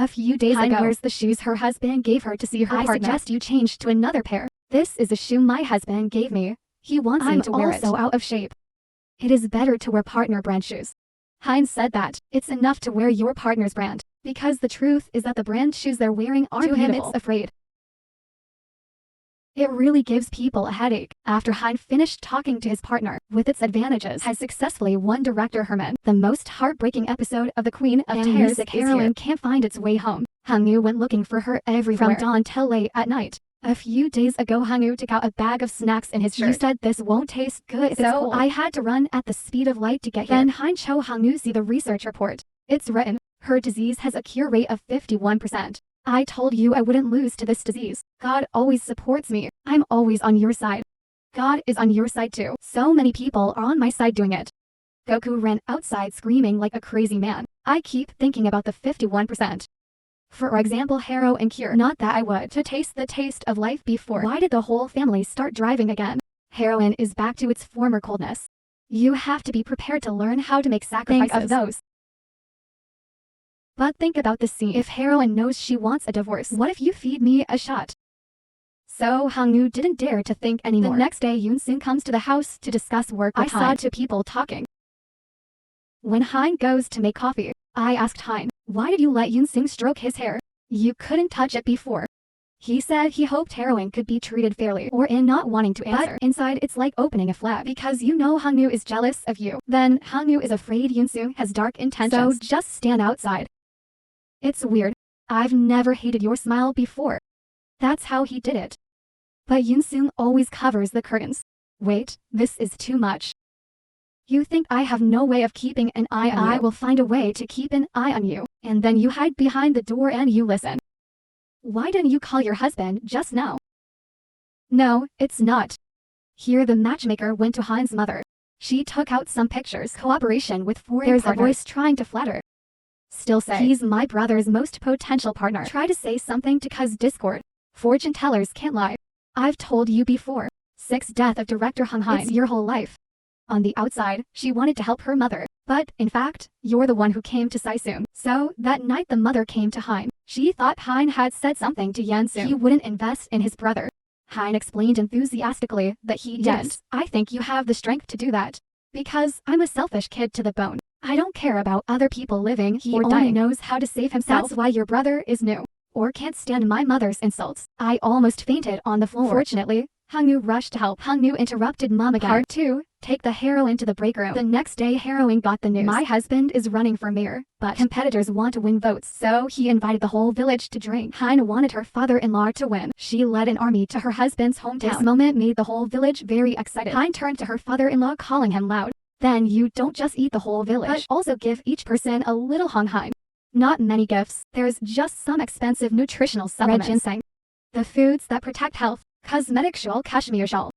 A few days ago, wears the shoes her husband gave her to see her partner. I suggest you change to another pair. This is a shoe my husband gave me. He wants me to wear it. I'm also out of shape. It is better to wear partner brand shoes. Hein said that it's enough to wear your partner's brand, because the truth is that the brand shoes they're wearing aren't beautiful. To him, it's afraid. It really gives people a headache. After Hein finished talking to his partner, with its advantages, has successfully won director Herman. The most heartbreaking episode of The Queen of Tears, the heroine can't find its way home. Hong-woo went looking for her everywhere, from dawn till late at night. A few days ago, Hong-woo took out a bag of snacks in his shirt. You said this won't taste good, so I had to run at the speed of light to get here. Then Hein showed Hong-woo see the research report. It's written, her disease has a cure rate of 51%. I told you I wouldn't lose to this disease. God always supports me. I'm always on your side. God is on your side too. So many people are on my side doing it. Goku ran outside screaming like a crazy man. I keep thinking about the 51%. For example, Harrow and Cure. Not that I would to taste the taste of life before. Why did the whole family start driving again? Heroin is back to its former coldness. You have to be prepared to learn how to make sacrifices. Think of those. But think about this scene. If Heroine knows she wants a divorce, what if you feed me a shot? So Hong-woo didn't dare to think anymore. The next day, Yoon-sung comes to the house to discuss work with Hein. I saw two people talking. When Hein goes to make coffee, I asked Hein, why did you let Yoon-sung stroke his hair? You couldn't touch it before. He said he hoped Heroine could be treated fairly, or in not wanting to answer. But inside it's like opening a flap, because you know Hong-woo is jealous of you. Then Hong-woo is afraid Yoon-sung has dark intentions, so just stand outside. It's weird. I've never hated your smile before. That's how he did it. But Yoon-sung always covers the curtains. Wait, this is too much. You think I have no way of keeping an eye on you? I will find a way to keep an eye on you, and then you hide behind the door and you listen. Why didn't you call your husband just now? No, it's not. Here the matchmaker went to Hein's mother. She took out some pictures. Cooperation with foreign partners. There's a voice trying to flatter. Still say, he's my brother's most potential partner. Try to say something to cause discord. Fortune tellers can't lie. I've told you before. 6 death of director Hong Hae In. It's your whole life. On the outside, she wanted to help her mother. But, in fact, you're the one who came to Saesoon. So, that night the mother came to Hein. She thought Hein had said something to Yeon-sung. He wouldn't invest in his brother. Hein explained enthusiastically that he didn't. Yes, I think you have the strength to do that. Because I'm a selfish kid to the bone. I don't care about other people living or dying. He only knows how to save himself. That's why your brother is new. Or can't stand my mother's insults. I almost fainted on the floor. Fortunately, Hong-woo rushed to help. Hong-woo interrupted Mom again. Part 2, take the heroine to the break room. The next day heroine got the news. My husband is running for mayor, but competitors want to win votes. So he invited the whole village to drink. Hein wanted her father-in-law to win. She led an army to her husband's hometown. This moment made the whole village very excited. Hein turned to her father-in-law calling him loud. Then you don't just eat the whole village, but also give each person a little Hong Hae In. Not many gifts. There's just some expensive nutritional supplements. Red ginseng. The foods that protect health. Cosmetic shawl, cashmere shawl.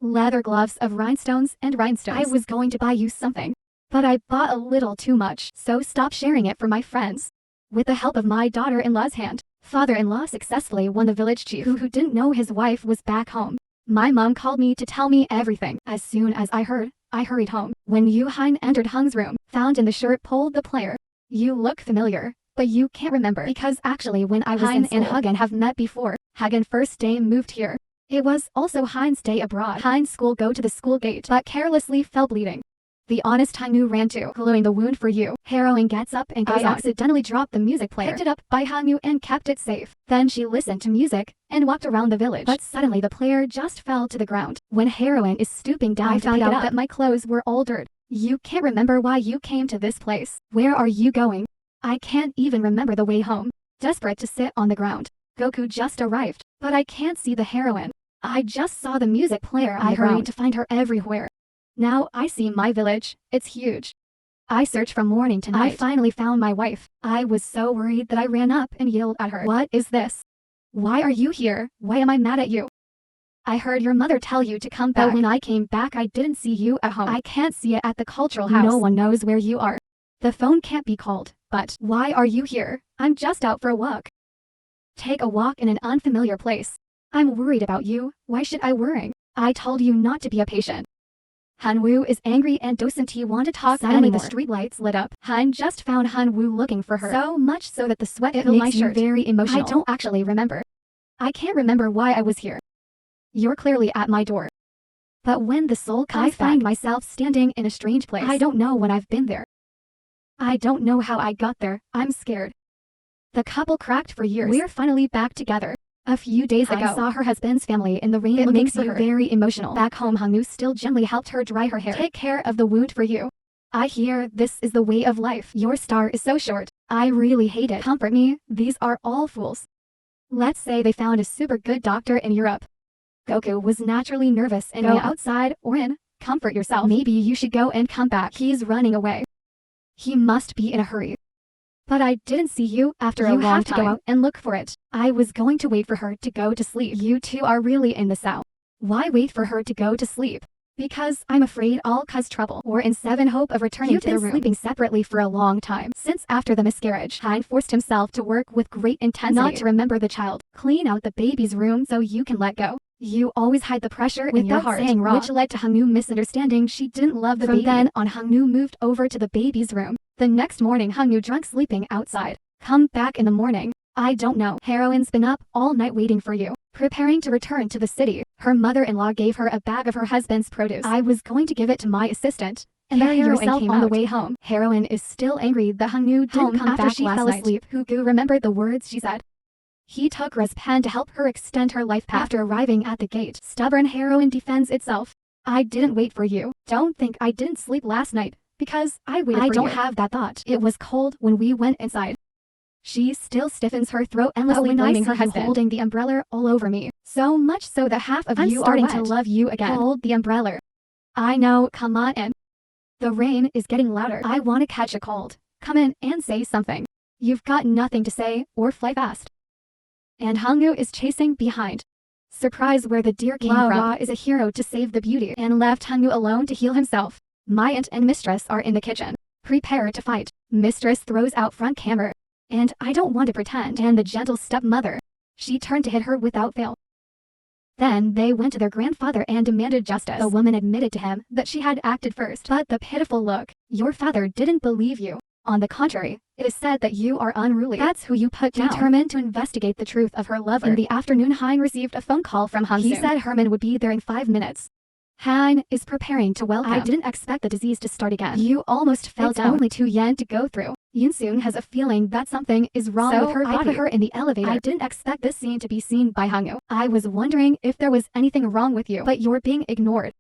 Leather gloves of rhinestones and rhinestones. I was going to buy you something, but I bought a little too much, so stop sharing it for my friends. With the help of my daughter-in-law's hand, father-in-law successfully won the village chief who didn't know his wife was back home. My mom called me to tell me everything. As soon as I heard, I hurried home. When Yoo Hein entered Hung's room, found in the shirt pulled the player. You look familiar, but you can't remember. Because actually when I was in school, and Hagen have met before. Hagen first day moved here. It was also Hein's day abroad. Hein's school go to the school gate, but carelessly fell bleeding. The honest Hong-woo ran to, gluing the wound for you. Heroine gets up and goes. I accidentally dropped the music player, picked it up by Hong-woo and kept it safe. Then she listened to music and walked around the village. But suddenly the player just fell to the ground. When Heroine is stooping down, I found out that my clothes were all dirt. You can't remember why you came to this place. Where are you going? I can't even remember the way home. Desperate to sit on the ground. Goku just arrived, but I can't see the heroine. I just saw the music player. I hurried to find her everywhere. Now I see my village. It's huge. I searched from morning to night. I finally found my wife. I was so worried that I ran up and yelled at her. What is this? Why are you here? Why am I mad at you? I heard your mother tell you to come back. But when I came back I didn't see you at home. I can't see it at the cultural house. No one knows where you are. The phone can't be called. But why are you here? I'm just out for a walk. Take a walk in an unfamiliar place. I'm worried about you. Why should I worry? I told you not to be a patient. Han Woo is angry and doesn't want to talk anymore. The streetlights lit up. Han just found Han Woo looking for her. So much so that the sweat filled my shirt. Very emotional. I don't actually remember. I can't remember why I was here. You're clearly at my door. But when the soul comes back, I find myself standing in a strange place. I don't know when I've been there. I don't know how I got there. I'm scared. The couple cracked for years. We're finally back together. A few days ago, I saw her husband's family in the rain. It makes you very emotional. Back home, Han Woo still gently helped her dry her hair. Take care of the wound for you. I hear this is the way of life. Your star is so short. I really hate it. Comfort me. These are all fools. Let's say they found a super good doctor in Europe. Goku was naturally nervous and go outside or in. Comfort yourself. Maybe you should go and come back. He's running away. He must be in a hurry. But I didn't see you after a long time. You have to go out and look for it. I was going to wait for her to go to sleep. You two are really in the south. Why wait for her to go to sleep? Because I'm afraid I'll cause trouble. Or in seven hope of returning to the room. You've been sleeping separately for a long time. Since after the miscarriage, Han forced himself to work with great intensity. Not to remember the child. Clean out the baby's room so you can let go. You always hide the pressure in your heart, which led to Han Woo misunderstanding she didn't love the baby. From then on, Han Woo moved over to the baby's room. The next morning, Han Woo drunk sleeping outside. Come back in the morning. I don't know. Heroine's been up all night waiting for you, preparing to return to the city. Her mother-in-law gave her a bag of her husband's produce. I was going to give it to my assistant, and then yourself on the way home. Heroine is still angry that Han Woo didn't come after she fell asleep. Hugo remembered the words she said. He took Ra's pen to help her extend her life path. After arriving at the gate, stubborn Heroine defends itself. I didn't wait for you. Don't think I didn't sleep last night, because I waited for you. I don't have that thought. It was cold when we went inside. She still stiffens her throat endlessly, blaming her husband, holding the umbrella all over me. So much so that half of you starting to love you again. Hold the umbrella. I know, come on in. The rain is getting louder. I want to catch a cold. Come in and say something. You've got nothing to say, or fly fast. And Han Woo is chasing behind. Surprise where the deer came from. Ra is a hero to save the beauty and left Han Woo alone to heal himself. My aunt and mistress are in the kitchen. Prepare to fight. Mistress throws out front camera. And I don't want to pretend. And the gentle stepmother. She turned to hit her without fail. Then they went to their grandfather and demanded justice. The woman admitted to him that she had acted first. But the pitiful look. Your father didn't believe you. On the contrary, it is said that you are unruly. That's who you put down. Determined to investigate the truth of her lover. In the afternoon, Han received a phone call from Han. He said Herman would be there in 5 minutes. Han is preparing to welcome. I didn't expect the disease to start again. You almost fell down. Only 2 yen to go through. Yoon has a feeling that something is wrong with her body. I put her in the elevator. I didn't expect this scene to be seen by Han Woo. I was wondering if there was anything wrong with you, but you're being ignored.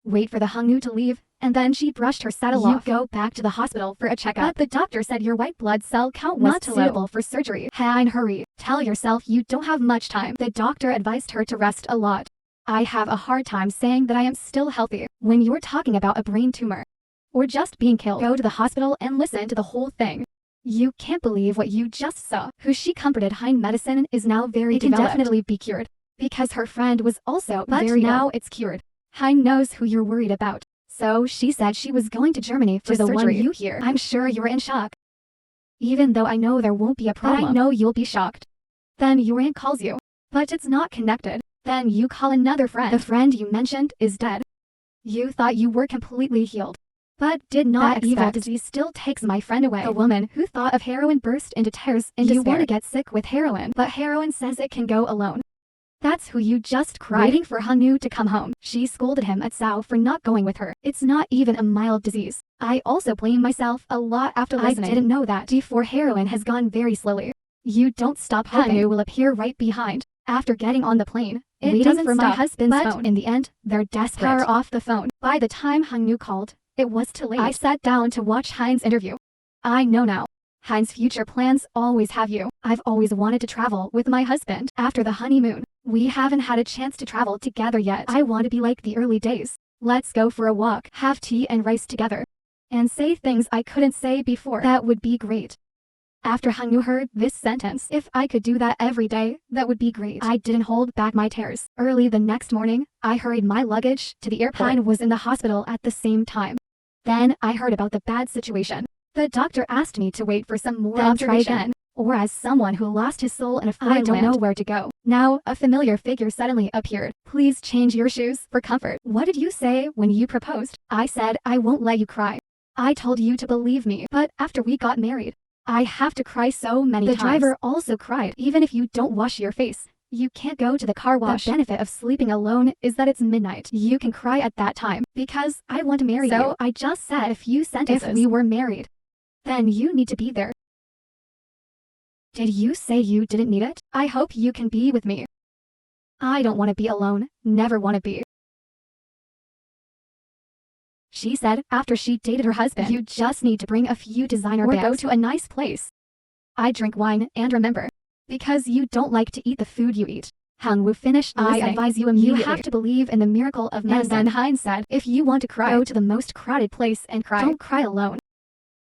Wait for the Han Woo to leave, and then she brushed her saddle off. You go back to the hospital for a checkup. But the doctor said your white blood cell count was not suitable for surgery. Han, hurry. Tell yourself you don't have much time. The doctor advised her to rest a lot. I have a hard time saying that I am still healthy when you're talking about a brain tumor. Or just being killed. Go to the hospital and listen to the whole thing. You can't believe what you just saw. Who she comforted. Hein medicine is now very developed. It can definitely be cured. Because her friend was also very ill. Now it's cured. Hein knows who you're worried about. So she said she was going to Germany for the surgery. One you hear. I'm sure you're in shock. Even though I know there won't be a problem. But I know you'll be shocked. Then your aunt calls you. But it's not connected. Then you call another friend. The friend you mentioned is dead. You thought you were completely healed. But did not expect. Evil disease still takes my friend away. The woman who thought of heroin burst into tears in despair. You want to get sick with heroin, but heroin says it can go alone. That's who you just cried. Waiting for Han Woo to come home. She scolded him at Sao for not going with her. It's not even a mild disease. I also blame myself a lot after listening. I didn't know that. D4 heroin has gone very slowly. You don't stop hoping. Han Woo will appear right behind. After getting on the plane, it doesn't for my husband's phone. In the end, they're desperate. Power off the phone. By the time Han Woo called, it was too late. I sat down to watch Hein's interview. I know now. Hein's future plans always have you. I've always wanted to travel with my husband. After the honeymoon, we haven't had a chance to travel together yet. I want to be like the early days. Let's go for a walk, have tea and rice together, and say things I couldn't say before. That would be great. After Han Woo heard this sentence, if I could do that every day, that would be great. I didn't hold back my tears. Early the next morning, I hurried my luggage to the airport. Hein was in the hospital at the same time. Then I heard about the bad situation. The doctor asked me to wait for some more observation. or as someone who lost his soul in a foreign land. I don't know where to go. Now, a familiar figure suddenly appeared. Please change your shoes for comfort. What did you say when you proposed? I said I won't let you cry. I told you to believe me, but after we got married, I have to cry so many times. The driver also cried. Even if you don't wash your face, you can't go to the car wash. The benefit of sleeping alone is that it's midnight. You can cry at that time because I want to marry you. So I just said a few sentences. If we were married, then you need to be there. Did you say you didn't need it? I hope you can be with me. I don't want to be alone. Never want to be. She said after she dated her husband, you just need to bring a few designer bags or go to a nice place. I drink wine and remember. Because you don't like to eat the food you eat. Hong Woo finished listening. I advise you immediately. You have to believe in the miracle of medicine. And then Hein said, if you want to cry, go to the most crowded place and cry. Don't cry alone.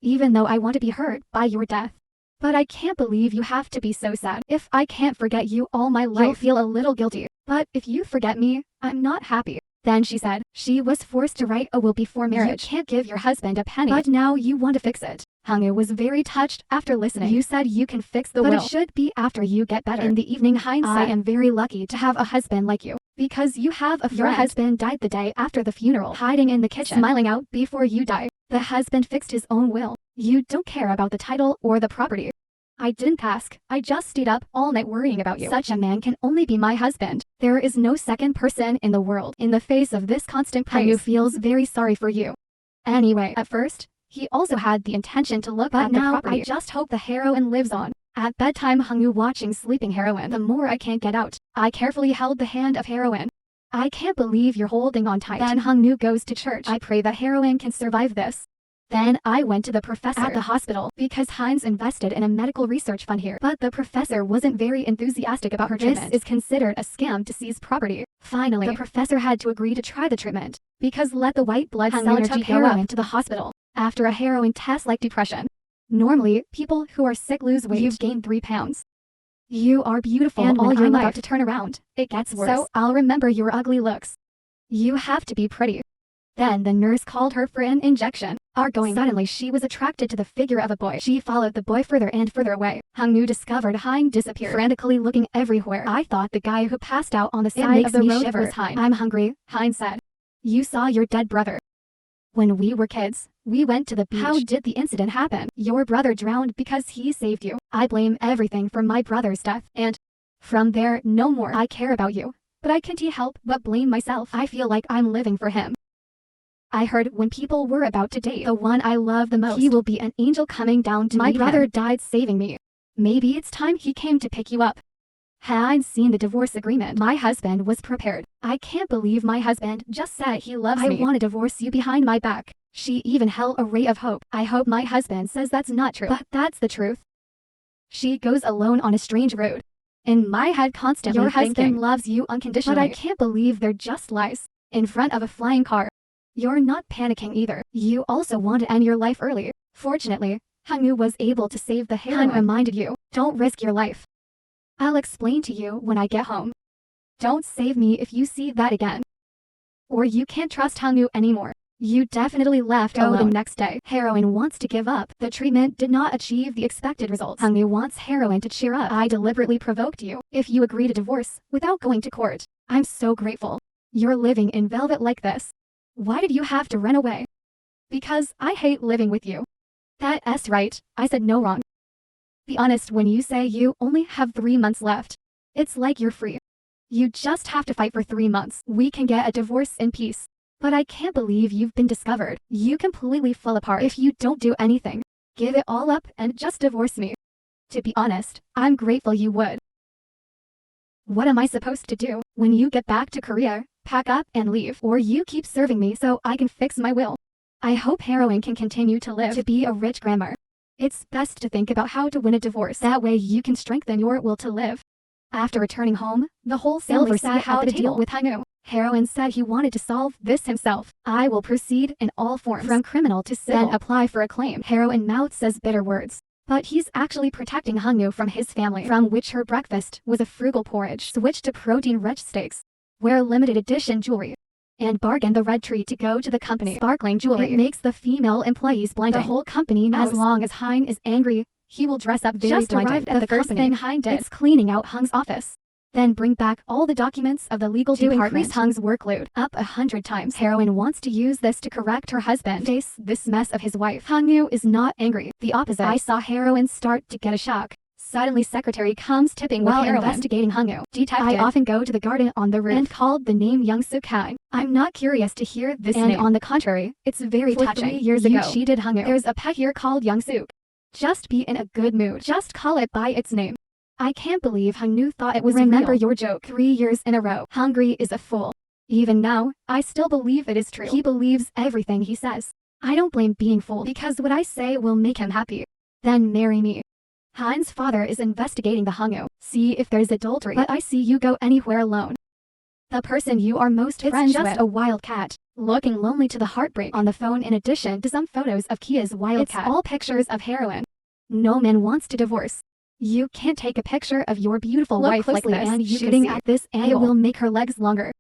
Even though I want to be hurt by your death. But I can't believe you have to be so sad. If I can't forget you all my life, you'll feel a little guilty. But if you forget me, I'm not happy. Then she said, she was forced to write a will before marriage. You can't give your husband a penny. But now you want to fix it. Hong Hae was very touched after listening. You said you can fix the will. But it should be after you get better. In the evening, Hein said, I am very lucky to have a husband like you. Because you have a friend. Your husband died the day after the funeral, hiding in the kitchen, smiling out before you die. The husband fixed his own will. You don't care about the title or the property. I didn't ask. I just stayed up all night worrying about you. Such a man can only be my husband. There is no second person in the world. In the face of this constant praise, Hong Hae feels very sorry for you. Anyway, at first, he also had the intention to look at the property. I just hope the heroine lives on. At bedtime, Hong Hae watching sleeping heroine. The more I can't get out. I carefully held the hand of heroine. I can't believe you're holding on tight. Then Hong Hae goes to church. I pray the heroine can survive this. Then I went to the professor at the hospital because Heinz invested in a medical research fund here. But the professor wasn't very enthusiastic about her treatment. This is considered a scam to seize property. Finally, the professor had to agree to try the treatment because let the white blood cell energy go up to the hospital. After a heroin test like depression. Normally, people who are sick lose weight. You've gained 3 pounds. You are beautiful and all your life about to turn around. It gets worse. So I'll remember your ugly looks. You have to be pretty. Then the nurse called her for an injection. Suddenly she was attracted to the figure of a boy. She followed the boy further and further away. Hong Hae discovered Hein disappeared, frantically looking everywhere. I thought the guy who passed out on the side of the road was Hein. I'm hungry, Hein said. You saw your dead brother. When we were kids, we went to the beach. How did the incident happen? Your brother drowned because he saved you. I blame everything for my brother's death. And from there, no more. I care about you, but I can't help but blame myself. I feel like I'm living for him. I heard when people were about to date the one I love the most, he will be an angel coming down to meet him. My brother died saving me. Maybe it's time he came to pick you up. Had I seen the divorce agreement, my husband was prepared. I can't believe my husband just said he loves me. I want to divorce you behind my back. She even held a ray of hope. I hope my husband says that's not true, but that's the truth. She goes alone on a strange road. In my head constantly your husband loves you unconditionally. But I can't believe they're just lies. In front of a flying car. You're not panicking either. You also want to end your life early. Fortunately, Hong Hae was able to save the heroine. Reminded you, don't risk your life. I'll explain to you when I get home. Don't save me if you see that again. Or you can't trust Hong Hae anymore. You definitely left alone the next day. Heroine wants to give up. The treatment did not achieve the expected results. Hong Hae wants heroine to cheer up. I deliberately provoked you. If you agree to divorce without going to court, I'm so grateful. You're living in velvet like this. Why did you have to run away? Because I hate living with you. That's right, I said no wrong. Be honest when you say you only have 3 months left. It's like you're free. You just have to fight for 3 months. We can get a divorce in peace. But I can't believe you've been discovered. You completely fall apart if you don't do anything. Give it all up and just divorce me. To be honest, I'm grateful you would. What am I supposed to do when you get back to Korea? Pack up and leave, or you keep serving me so I can fix my will. I hope heroine can continue to live to be a rich grandma. It's best to think about how to win a divorce. That way you can strengthen your will to live. After returning home, the whole family sat how to deal with Hong Hae. Heroine said he wanted to solve this himself. I will proceed in all forms, from criminal to civil, then apply for a claim. Heroine mouth says bitter words. But he's actually protecting Hong Hae from his family, from which her breakfast was a frugal porridge, switched to protein-rich steaks. Wear limited edition jewelry. And bargain the red tree to go to the company. Sparkling jewelry. It makes the female employees blinding. The whole company knows. As long as Hein is angry, He will dress up very just arrived at the first thing Hein did is cleaning out Hong's office. Then bring back all the documents of the legal department. Increase Hong's workload up 100 times. Heroine wants to use this to correct her husband. Face this mess of his wife. Hong is not angry. The opposite. I saw Heroine start to get a shock. Suddenly secretary comes tipping while investigating Hong. Detective. I often go to the garden on the roof and called the name Young-suk Han. I'm not curious to hear this name. And on the contrary, it's very touching. 3 years ago, she cheated Hong. There's a pet here called Young-suk. Just be in a good mood. Just call it by its name. I can't believe Hong thought it was Remember real. Your joke 3 years in a row. Hungry is a fool. Even now, I still believe it is true. He believes everything he says. I don't blame being fooled because what I say will make him happy. Then marry me. Han's father is investigating the Hong. See if there's adultery. But I see you go anywhere alone. The person you are most friends with. It's just a wild cat. Looking lonely to the heartbreak on the phone in addition to some photos of Kia's wild cat. It's all pictures of Heroine. No man wants to divorce. You can't take a picture of your beautiful wife like this and shooting at this angle. It will make her legs longer.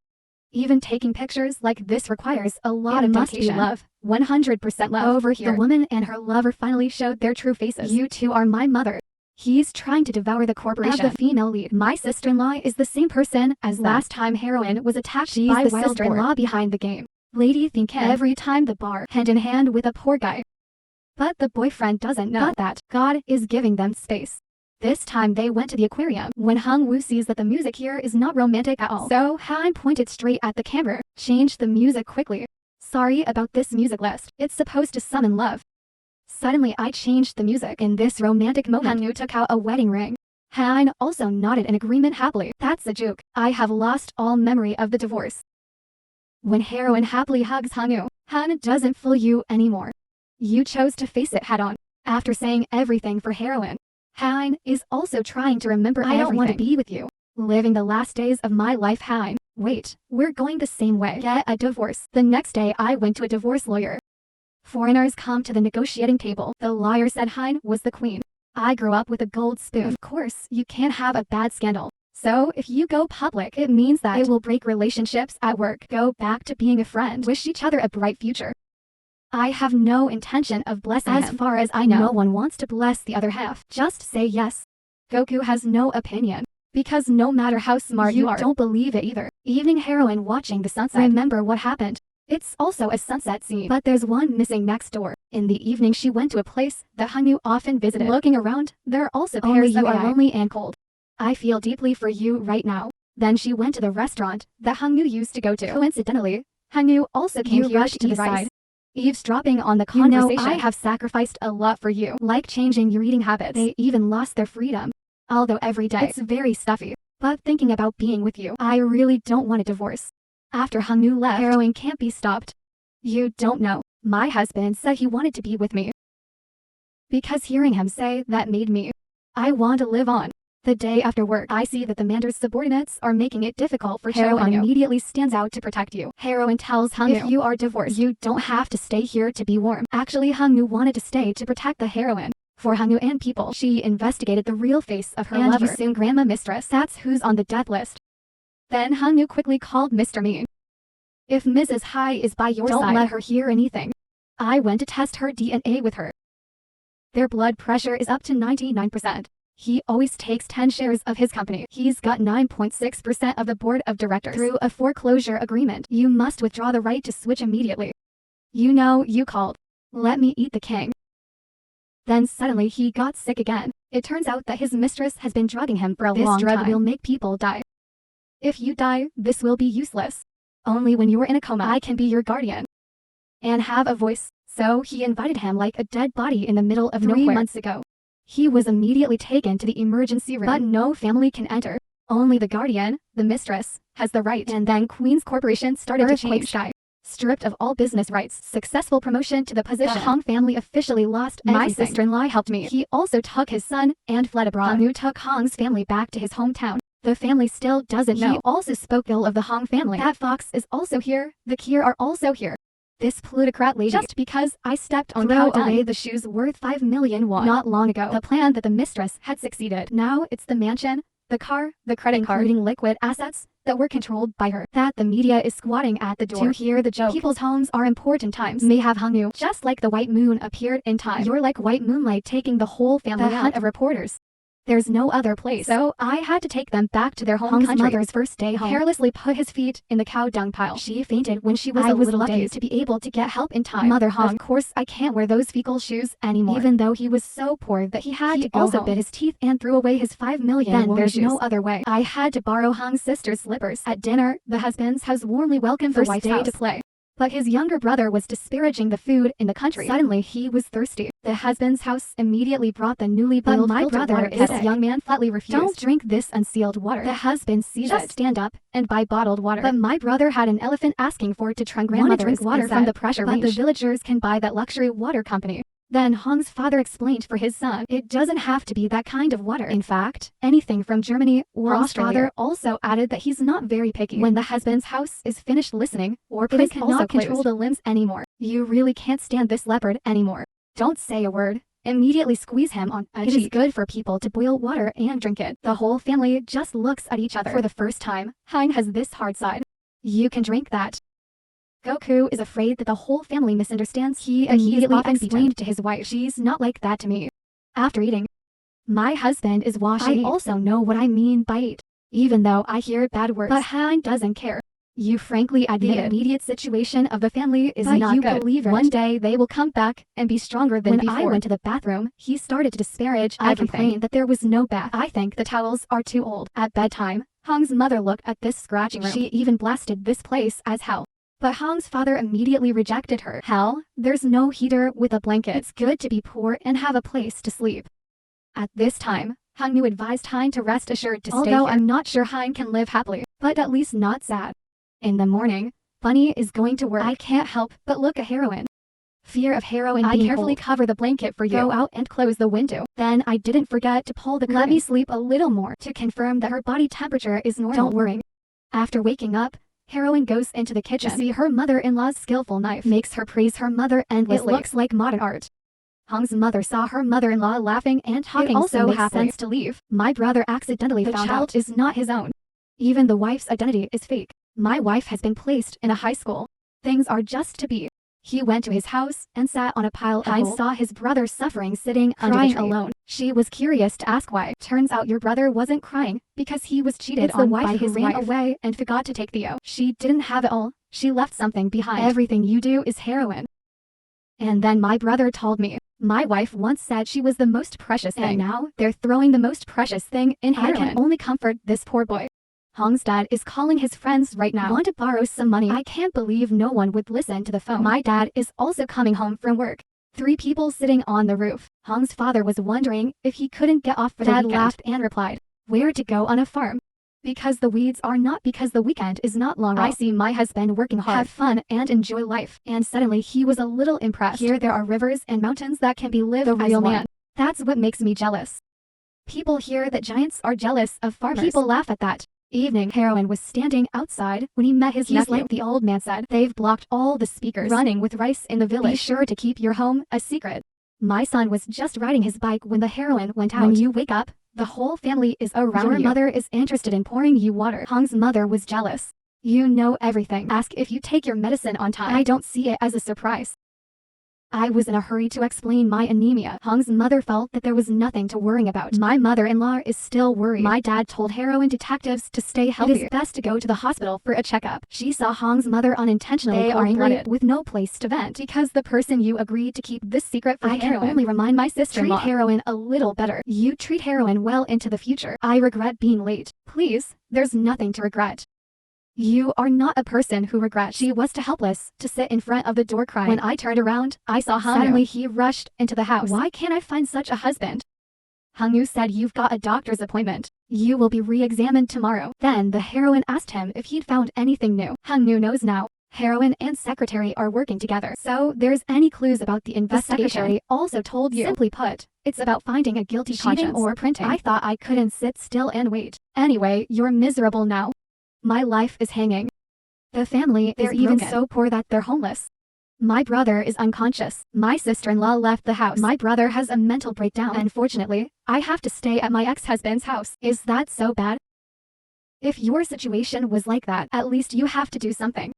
Even taking pictures like this requires a lot of dedication. Love. 100% love. Over here, the woman and her lover finally showed their true faces. You two are my mother. He's trying to devour the corporation. As the female lead, my sister-in-law is the same person as last time Heroine was attacked. She's by the sister-in-law behind the game. Lady think every time the bar, hand in hand with a poor guy. But the boyfriend doesn't know that God is giving them space. This time they went to the aquarium when Hong Woo sees that the music here is not romantic at all. So Han pointed straight at the camera, changed the music quickly. Sorry about this music list. It's supposed to summon love. Suddenly I changed the music. In this romantic moment, Han took out a wedding ring. Han also nodded in agreement happily. That's a joke. I have lost all memory of the divorce. When Heroine happily hugs Han doesn't fool you anymore. You chose to face it head on. After saying everything for Heroine, Han is also trying to remember everything. I don't want to be with you. Living the last days of my life. Han, wait, we're going the same way. Get a divorce. The next day I went to a divorce lawyer. Foreigners come to the negotiating table. The lawyer said Han was the queen. I grew up with a gold spoon. Of course, you can't have a bad scandal. So if you go public, it means that it will break relationships at work. Go back to being a friend. Wish each other a bright future. I have no intention of blessing him. As far as I know, no one wants to bless the other half. Just say yes. Goku has no opinion. Because no matter how smart you are, don't believe it either. Evening Heroine watching the sunset. Remember what happened. It's also a sunset scene. But there's one missing next door. In the evening she went to a place that Hong often visited. Looking around, there are also pairs you are lonely and cold. I feel deeply for you right now. Then she went to the restaurant that Hong used to go to. Coincidentally, Hong also came here to the side. Eavesdropping on the conversation. You know, I have sacrificed a lot for you, like changing your eating habits. They even lost their freedom. Although every day it's very stuffy. But thinking about being with you, I really don't want a divorce. After Hong left, Heroine can't be stopped. You don't know. My husband said he wanted to be with me. Because hearing him say that made me. I want to live on. The day after work, I see that the mandarin's subordinates are making it difficult for Heroine. Immediately stands out to protect you. Heroine tells Hong, if you are divorced, you don't have to stay here to be warm. Actually, Hong wanted to stay to protect the Heroine. For Hong and people, she investigated the real face of her lover. And soon grandma mistress. That's who's on the death list. Then Hong quickly called Mr. Mean. If Mrs. Hai is by your side, don't let her hear anything. I went to test her DNA with her. Their blood pressure is up to 99%. He always takes 10 shares of his company. He's got 9.6% of the board of directors. Through a foreclosure agreement, you must withdraw the right to switch immediately. You know, you called. Let me eat the king. Then suddenly he got sick again. It turns out that his mistress has been drugging him for a long time. This drug will make people die. If you die, this will be useless. Only when you're in a coma, I can be your guardian. And have a voice. So he invited him like a dead body in the middle of nowhere. 3 months ago. He was immediately taken to the emergency room, but no family can enter. Only the guardian, the mistress, has the right. And then Queen's Corporation started to change. Sky. Stripped of all business rights, successful promotion to the position. The Hong family officially lost everything. My sister-in-law helped me. He also took his son and fled abroad. Hong took Hong's family back to his hometown. The family still doesn't know. He also spoke ill of the Hong family. That Fox is also here. The Kier are also here. This plutocrat lady. Just because I stepped on throw away the shoes worth 5 million won not long ago. The plan that the mistress had succeeded. Now it's the mansion, the car, the credit card, including liquid assets, that were controlled by her, that the media is squatting at the door to hear the joke. People's homes are important times. May have hung you, just like the white moon appeared in time. You're like white moonlight taking the whole family out. The hunt of reporters. There's no other place, so I had to take them back to their home country. Mother's first day home carelessly put his feet in the cow dung pile. She fainted when she was a little lucky to be able to get help in time. Mother Hong, of course I can't wear those fecal shoes anymore, even though he was so poor that he had to go also home. Bit his teeth and threw away his 5 million. Then there's no other way. I had to borrow Hong's sister's slippers. At dinner, the husband's house warmly welcomed the wife's house to play. But his younger brother was disparaging the food in the country. Suddenly, he was thirsty. The husband's house immediately brought the newly boiled my brother. This young man flatly refused. Don't drink this unsealed water. The husband seized just stand up and buy bottled water. But my brother had an elephant asking for it to drink water from the pressure range. But the villagers can buy that luxury water company. Then Hong's father explained for his son, it doesn't have to be that kind of water. In fact, anything from Germany or Australia. Father also added that he's not very picky. When the husband's house is finished listening, or it cannot control the limbs anymore. You really can't stand this leopard anymore. Don't say a word. Immediately squeeze him on a cheek. It is good for people to boil water and drink it. The whole family just looks at each other. For the first time, Hein has this hard side. You can drink that. Goku is afraid that the whole family misunderstands. He immediately explained to his wife, she's not like that to me. After eating, my husband is washy. I also know what I mean by eat, even though I hear bad words. But Hein doesn't care. You frankly admit the immediate situation of the family is not good. You believe it. One day they will come back and be stronger than before. When I went to the bathroom, he started to disparage everything. I complained that there was no bath. I think the towels are too old. At bedtime, Hong's mother looked at this scratching room. She even blasted this place as hell. But Hong's father immediately rejected her. Hell, there's no heater with a blanket. It's good to be poor and have a place to sleep. At this time, Hong Nu advised Hein to rest assured to stay here. Although I'm not sure Hein can live happily, but at least not sad. In the morning, Bunny is going to work. I can't help but look at Heroin. Fear of Heroin being carefully cover the blanket for you. Go out and close the window. Then I didn't forget to pull the curtain. Let me sleep a little more to confirm that her body temperature is normal. Don't worry. After waking up, Heroin goes into the kitchen to see her mother-in-law's skillful knife. Makes her praise her mother endlessly. It looks like modern art. Hong's mother saw her mother-in-law laughing and talking. It also makes sense to leave. My brother accidentally found out is not his own. Even the wife's identity is fake. My wife has been placed in a high school. Things are just to be. He went to his house and sat on a pile of Hein saw his brother suffering sitting under the tree alone. She was curious to ask why. Turns out your brother wasn't crying because he was cheated on by his wife. Ran away and forgot to take Theo. She didn't have it all. She left something behind. Everything you do is heroin. And then my brother told me. My wife once said she was the most precious thing. And now they're throwing the most precious thing in heroin. I can only comfort this poor boy. Hong's dad is calling his friends right now. Want to borrow some money? I can't believe no one would listen to the phone. My dad is also coming home from work. 3 people sitting on the roof. Hong's father was wondering if he couldn't get off for the weekend. Dad laughed and replied, where to go on a farm? Because the weeds are not because the weekend is not long. I see my husband working hard, have fun and enjoy life. And suddenly he was a little impressed. Here there are rivers and mountains that can be lived the real man. That's what makes me jealous. People hear that giants are jealous of farmers. People laugh at that. Evening, Heroin was standing outside when he met his nephew. Like the old man said, they've blocked all the speakers running with rice in the village. Be sure to keep your home a secret. My son was just riding his bike when the Heroin went out. When you wake up, the whole family is around you. Your mother is interested in pouring you water. Hong's mother was jealous. You know everything. Ask if you take your medicine on time. I don't see it as a surprise. I was in a hurry to explain my anemia. Hong's mother felt that there was nothing to worry about. My mother-in-law is still worried. My dad told Heroin detectives to stay healthy. It is best to go to the hospital for a checkup. She saw Hong's mother unintentionally. They are angry with no place to vent because the person you agreed to keep this secret for Heroin. I can only remind my sister-in-law. Treat Heroin a little better. You treat Heroin well into the future. I regret being late. Please, there's nothing to regret. You are not a person who regrets. She was too helpless to sit in front of the door crying. When I turned around, I saw Hong Nu. Suddenly he rushed into the house. Why can't I find such a husband? Hong Nu said you've got a doctor's appointment. You will be re-examined tomorrow. Then the Heroine asked him if he'd found anything new. Hong Nu knows now. Heroine and secretary are working together. So there's any clues about the investigation. The secretary also told you. Simply put, it's about finding a guilty conscience or printing. I thought I couldn't sit still and wait. Anyway, you're miserable now. My life is hanging. The family is even so poor that they're homeless. My brother is unconscious. My sister-in-law left the house. My brother has a mental breakdown. Unfortunately, I have to stay at my ex-husband's house. Is that so bad? If your situation was like that, at least you have to do something.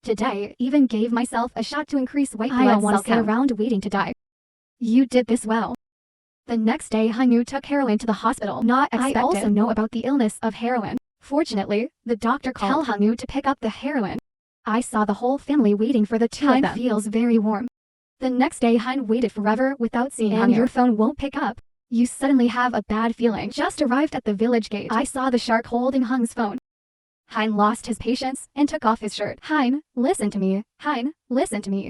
Today, even gave myself a shot to increase white blood cells. I don't want to sit around waiting to die. You did this well. The next day, Hong Woo took heroin to the hospital. Not expected. I also know about the illness of heroin. Fortunately, the doctor called Hong Woo to pick up the heroin. I saw the whole family waiting for the two of them. Time feels very warm. The next day, Han waited forever without seeing Hong Woo. And your phone won't pick up. You suddenly have a bad feeling. Just arrived at the village gate. I saw the shark holding Hong's phone. Hein lost his patience and took off his shirt. Hein, listen to me. Hein, listen to me.